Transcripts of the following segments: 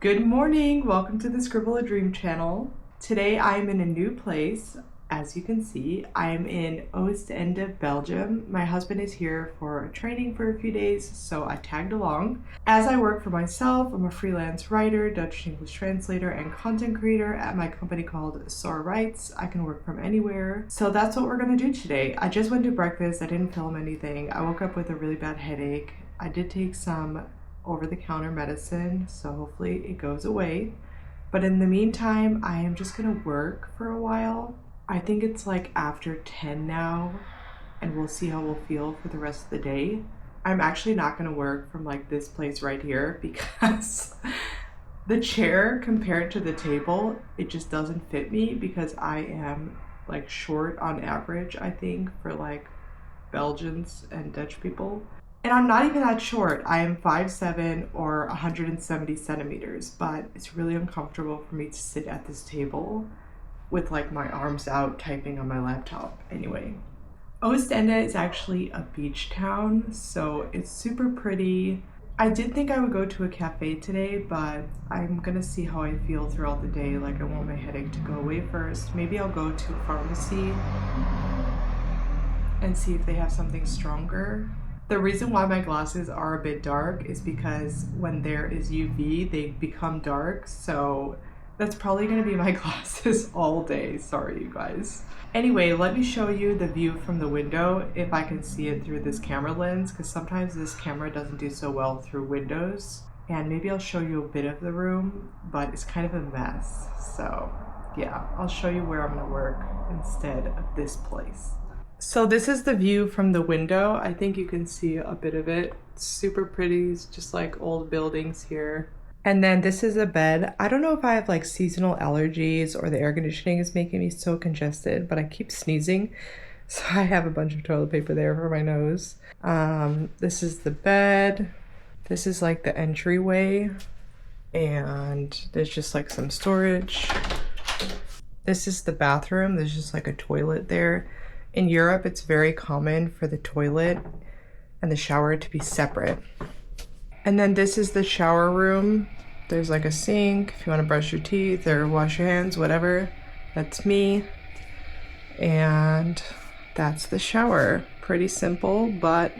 Good morning, welcome to the Scribble a Dream channel. Today I'm in a new place. As you can see, I'm in Oostende, Belgium. My husband is here for training for a few days, so I tagged along. As I work for myself, I'm a freelance writer, Dutch to English translator, and content creator at my company called Soar Writes. I can work from anywhere. So that's what we're gonna do today. I just went to breakfast, I didn't film anything. I woke up with a really bad headache. I did take some over-the-counter medicine, so hopefully it goes away. But in the meantime, I am just gonna work for a while. I think it's like after 10 now, and we'll see how we'll feel for the rest of the day. I'm actually not gonna work from like this place right here because the chair compared to the table, it just doesn't fit me because I am like short on average, I think, for like Belgians and Dutch people. And I'm not even that short. I am 5'7" or 170 centimeters, but it's really uncomfortable for me to sit at this table with like my arms out typing on my laptop. Anyway, Oostende is actually a beach town, so it's super pretty. I did think I would go to a cafe today, but I'm gonna see how I feel throughout the day. Like, I want my headache to go away first. Maybe I'll go to a pharmacy and see if they have something stronger. The reason why my glasses are a bit dark is because when there is UV, they become dark. So that's probably gonna be my glasses all day. Sorry, you guys. Anyway, let me show you the view from the window if I can see it through this camera lens, because sometimes this camera doesn't do so well through windows. And maybe I'll show you a bit of the room, but it's kind of a mess. So yeah, I'll show you where I'm gonna work instead of this place. So this is the view from the window. I think you can see a bit of it. It's super pretty. It's just like old buildings here. And then this is a bed. I don't know if I have like seasonal allergies or the air conditioning is making me so congested, but I keep sneezing. So I have a bunch of toilet paper there for my nose. This is the bed. This is like the entryway. And there's just like some storage. This is the bathroom. There's just like a toilet there. In Europe, it's very common for the toilet and the shower to be separate. And then this is the shower room. There's like a sink if you want to brush your teeth or wash your hands, whatever. That's me. And that's the shower. Pretty simple, but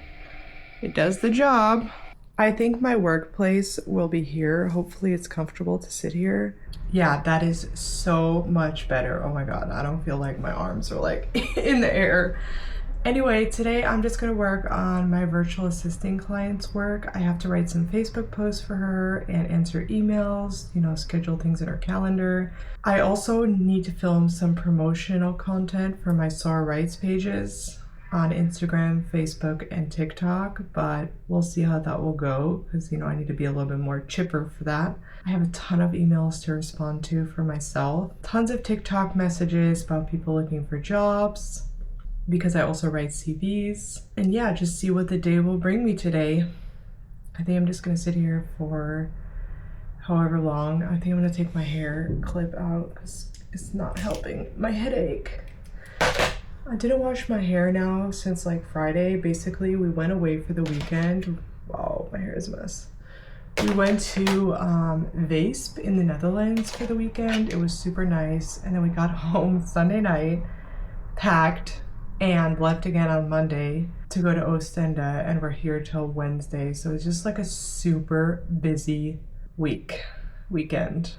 it does the job. I think my workplace will be here. Hopefully it's comfortable to sit here. Yeah, that is so much better. Oh my God, I don't feel like my arms are like in the air. Anyway, today I'm just gonna work on my virtual assistant client's work. I have to write some Facebook posts for her and answer emails, schedule things in her calendar. I also need to film some promotional content for my Soar Writes pages on Instagram, Facebook, and TikTok, but we'll see how that will go because, I need to be a little bit more chipper for that. I have a ton of emails to respond to for myself, tons of TikTok messages about people looking for jobs because I also write CVs, and yeah, just see what the day will bring me today. I think I'm just gonna sit here for however long. I think I'm gonna take my hair clip out because it's not helping my headache. I didn't wash my hair now since like Friday. Basically, we went away for the weekend. Wow, my hair is a mess. We went to Weesp in the Netherlands for the weekend. It was super nice. And then we got home Sunday night, packed, and left again on Monday to go to Oostende, and we're here till Wednesday. So it's just like a super busy weekend,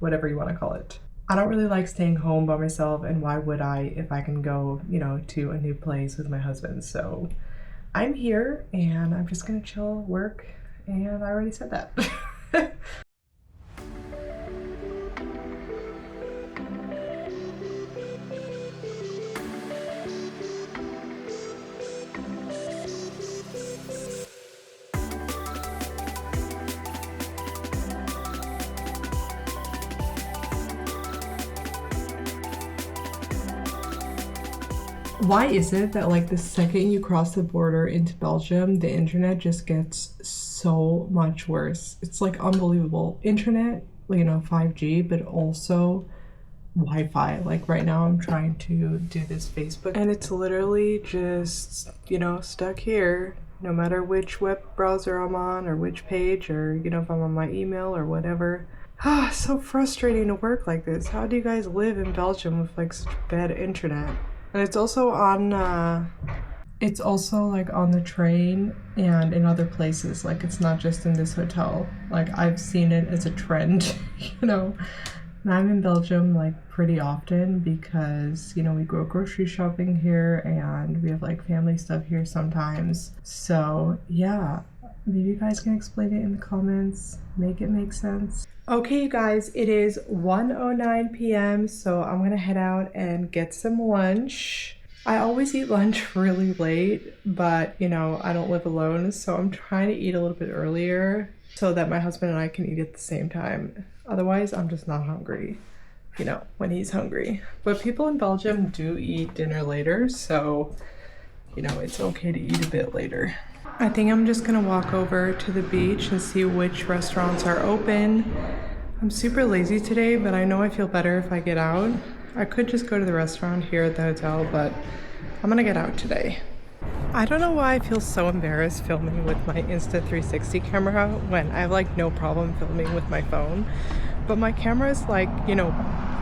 whatever you want to call it. I don't really like staying home by myself, and why would I if I can go, to a new place with my husband? So I'm here and I'm just gonna chill, work, and I already said that. Why is it that like the second you cross the border into Belgium, the internet just gets so much worse? It's like unbelievable. Internet, 5G, but also Wi-Fi. Like right now I'm trying to do this Facebook and it's literally just, stuck here. no matter which web browser I'm on or which page, or you know, if I'm on my email or whatever. Ah, so frustrating to work like this. How do you guys live in Belgium with like such bad internet? And it's also on it's also like on the train and in other places. Like it's not just in this hotel. Like I've seen it as a trend, you know. And I'm in Belgium like pretty often because, you know, we go grocery shopping here and we have like family stuff here sometimes. So yeah, maybe you guys can explain it in the comments, make it make sense. Okay, you guys, it is 1:09 p.m. so I'm gonna head out and get some lunch. I always eat lunch really late, but you know, I don't live alone, so I'm trying to eat a little bit earlier so that my husband and I can eat at the same time. Otherwise, I'm just not hungry, you know, when he's hungry. But people in Belgium do eat dinner later, so, you know, it's okay to eat a bit later. I think I'm just gonna walk over to the beach and see which restaurants are open. I'm super lazy today, but I know I feel better if I get out. I could just go to the restaurant here at the hotel, but I'm gonna get out today. I don't know why I feel so embarrassed filming with my Insta360 camera when I have like no problem filming with my phone. But my camera is like, you know,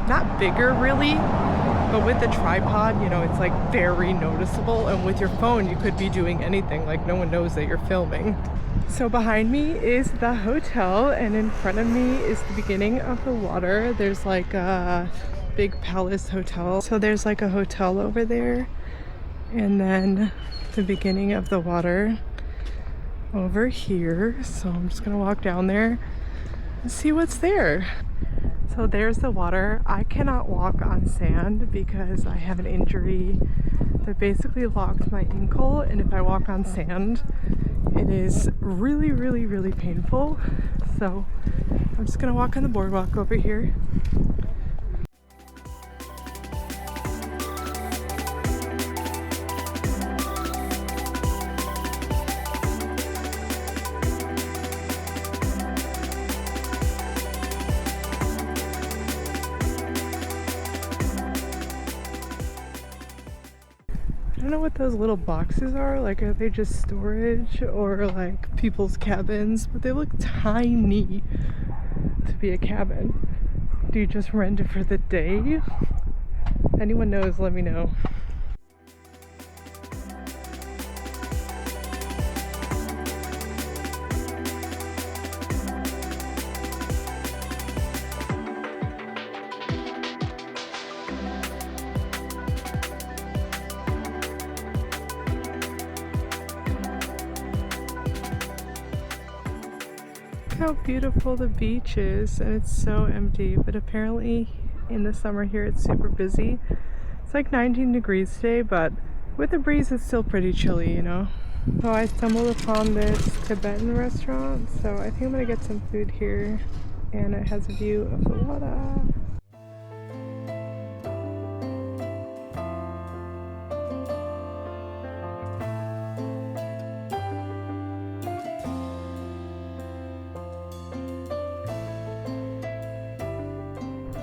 not bigger really, but with the tripod, you know, it's like very noticeable. And with your phone, you could be doing anything, like no one knows that you're filming. So behind me is the hotel and in front of me is the beginning of the water. There's like a big palace hotel. So there's like a hotel over there. And then the beginning of the water over here. So I'm just gonna walk down there and see what's there. So there's the water. I cannot walk on sand because I have an injury that basically locked my ankle, and if I walk on sand it is really, really, really painful. So I'm just gonna walk on the boardwalk over here. I don't know what those little boxes are they just storage or like people's cabins, but they look tiny to be a cabin. Do you just rent it for the day? If anyone knows, let me know. How beautiful the beach is, and it's so empty, but apparently in the summer here it's super busy. It's like 19 degrees today, but with the breeze it's still pretty chilly, you know. So I stumbled upon this Tibetan restaurant, so I think I'm gonna get some food here, and it has a view of the water.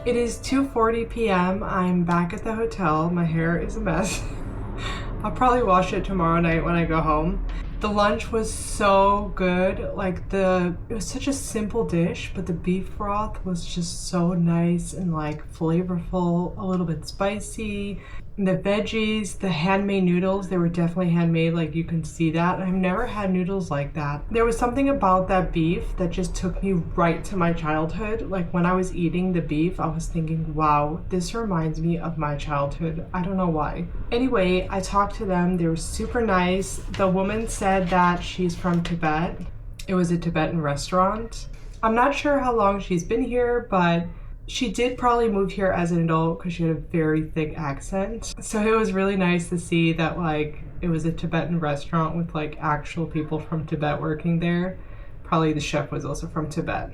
It is 2:40 p.m. I'm back at the hotel. My hair is a mess. I'll probably wash it tomorrow night when I go home. The lunch was so good. It was such a simple dish, but the beef broth was just so nice and like flavorful, a little bit spicy. The veggies, the handmade noodles, they were definitely handmade, like you can see that. I've never had noodles like that. There was something about that beef that just took me right to my childhood. Like when I was eating the beef, I was thinking, wow, this reminds me of my childhood. I don't know why. Anyway, I talked to them. They were super nice. The woman said that she's from Tibet. It was a Tibetan restaurant. I'm not sure how long she's been here, but she did probably move here as an adult because she had a very thick accent. So it was really nice to see that like it was a Tibetan restaurant with like actual people from Tibet working there. Probably the chef was also from Tibet.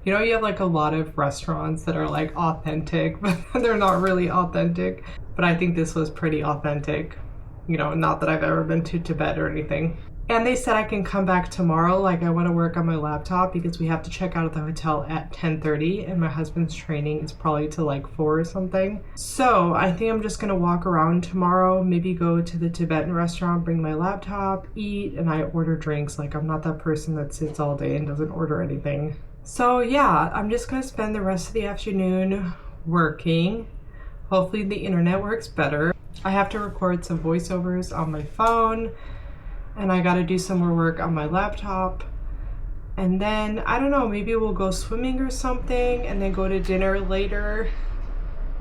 You know, you have like a lot of restaurants that are like authentic, but they're not really authentic. But I think this was pretty authentic. You know, not that I've ever been to Tibet or anything. And they said I can come back tomorrow. Like, I want to work on my laptop because we have to check out of the hotel at 10:30 and my husband's training is probably to like 4 or something. So I think I'm just gonna walk around tomorrow, maybe go to the Tibetan restaurant, bring my laptop, eat, and I order drinks. Like, I'm not that person that sits all day and doesn't order anything. So yeah, I'm just gonna spend the rest of the afternoon working. Hopefully the internet works better. I have to record some voiceovers on my phone, and I gotta do some more work on my laptop. And then, I don't know, maybe we'll go swimming or something and then go to dinner later.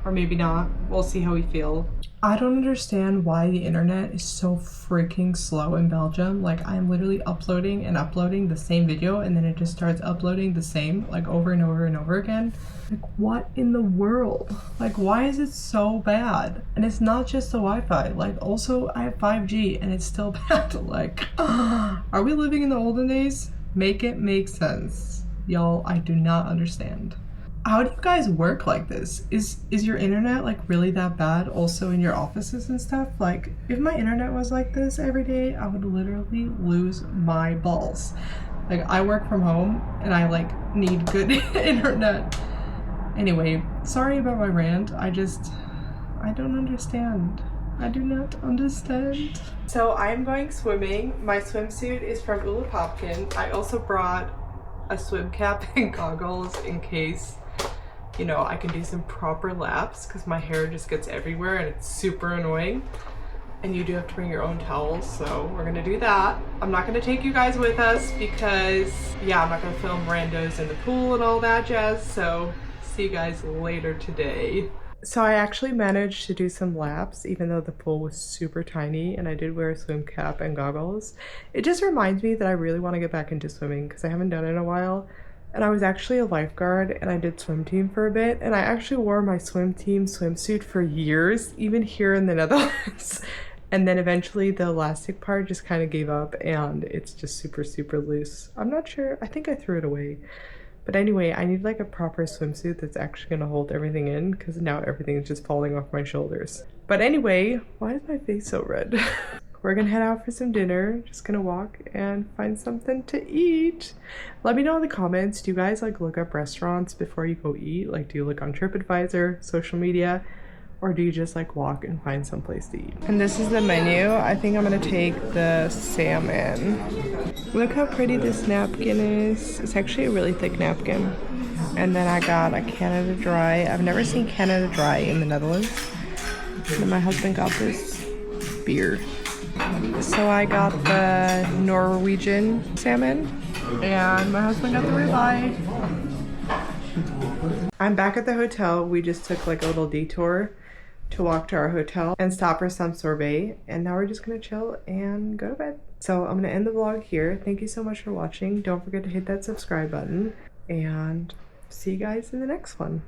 Or maybe not. We'll see how we feel. I don't understand why the internet is so freaking slow in Belgium. Like, I'm literally uploading and uploading the same video and then it just starts uploading the same, like, over and over and over again. Like, what in the world? Like, why is it so bad? And it's not just the Wi-Fi. Like, also, I have 5G and it's still bad. Like, are we living in the olden days? Make it make sense. Y'all, I do not understand. How do you guys work like this? Is your internet like really that bad also in your offices and stuff? Like, if my internet was like this every day, I would literally lose my balls. Like, I work from home and I like need good internet. Anyway, sorry about my rant. I don't understand. I do not understand. So I'm going swimming. My swimsuit is from Oostende. I also brought a swim cap and goggles in case, you know, I can do some proper laps because my hair just gets everywhere and it's super annoying. And you do have to bring your own towels, so we're gonna do that. I'm not gonna take you guys with us because, yeah, I'm not gonna film randos in the pool and all that jazz, so see you guys later today. So I actually managed to do some laps even though the pool was super tiny and I did wear a swim cap and goggles. It just reminds me that I really want to get back into swimming because I haven't done it in a while. And I was actually a lifeguard and I did swim team for a bit and I actually wore my swim team swimsuit for years, even here in the Netherlands. And then eventually the elastic part just kind of gave up and it's just super, super loose. I'm not sure, I think I threw it away. But anyway, I need like a proper swimsuit that's actually gonna hold everything in because now everything is just falling off my shoulders. But anyway, why is my face so red? We're gonna head out for some dinner. Just gonna walk and find something to eat. Let me know in the comments, do you guys like look up restaurants before you go eat? Like, do you look on TripAdvisor, social media? Or do you just like walk and find some place to eat? And this is the menu. I think I'm gonna take the salmon. Look how pretty this napkin is. It's actually a really thick napkin. And then I got a Canada Dry. I've never seen Canada Dry in the Netherlands. And my husband got this beer. So I got the Norwegian salmon and my husband got the ribeye. I'm back at the hotel. We just took like a little detour to walk to our hotel and stop for some sorbet, and now we're just gonna chill and go to bed. So I'm gonna end the vlog here. Thank you so much for watching. Don't forget to hit that subscribe button and see you guys in the next one.